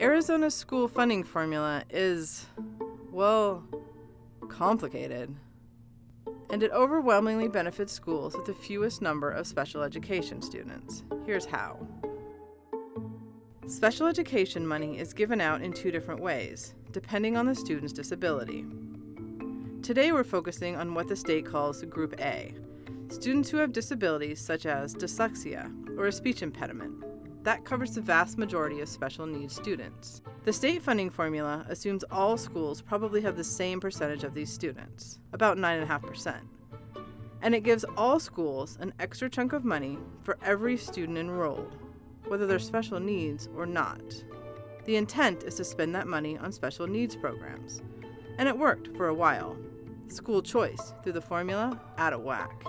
Arizona's school funding formula is, well, complicated. And it overwhelmingly benefits schools with the fewest number of special education students. Here's how. Special education money is given out in two different ways, depending on the student's disability. Today we're focusing on what the state calls Group A, students who have disabilities such as dyslexia or a speech impediment. That covers the vast majority of special needs students. The state funding formula assumes all schools probably have the same percentage of these students, about 9.5%. And it gives all schools an extra chunk of money for every student enrolled, whether they're special needs or not. The intent is to spend that money on special needs programs. And it worked for a while. School choice, through the formula, out of whack.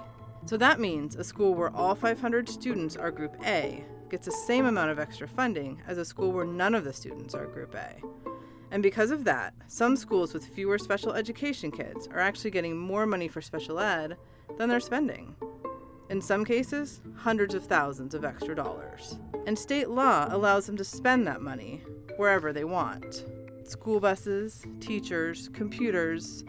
So that means a school where all 500 students are Group A gets the same amount of extra funding as a school where none of the students are Group A. And because of that, some schools with fewer special education kids are actually getting more money for special ed than they're spending. In some cases, hundreds of thousands of extra dollars. And state law allows them to spend that money wherever they want. School buses, teachers, computers,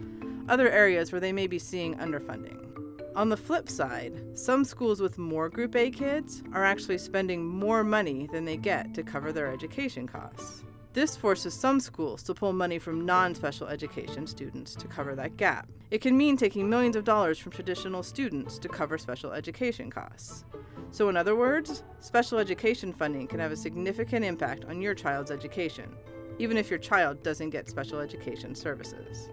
other areas where they may be seeing underfunding. On the flip side, some schools with more Group A kids are actually spending more money than they get to cover their education costs. This forces some schools to pull money from non-special education students to cover that gap. It can mean taking millions of dollars from traditional students to cover special education costs. So in other words, special education funding can have a significant impact on your child's education, even if your child doesn't get special education services.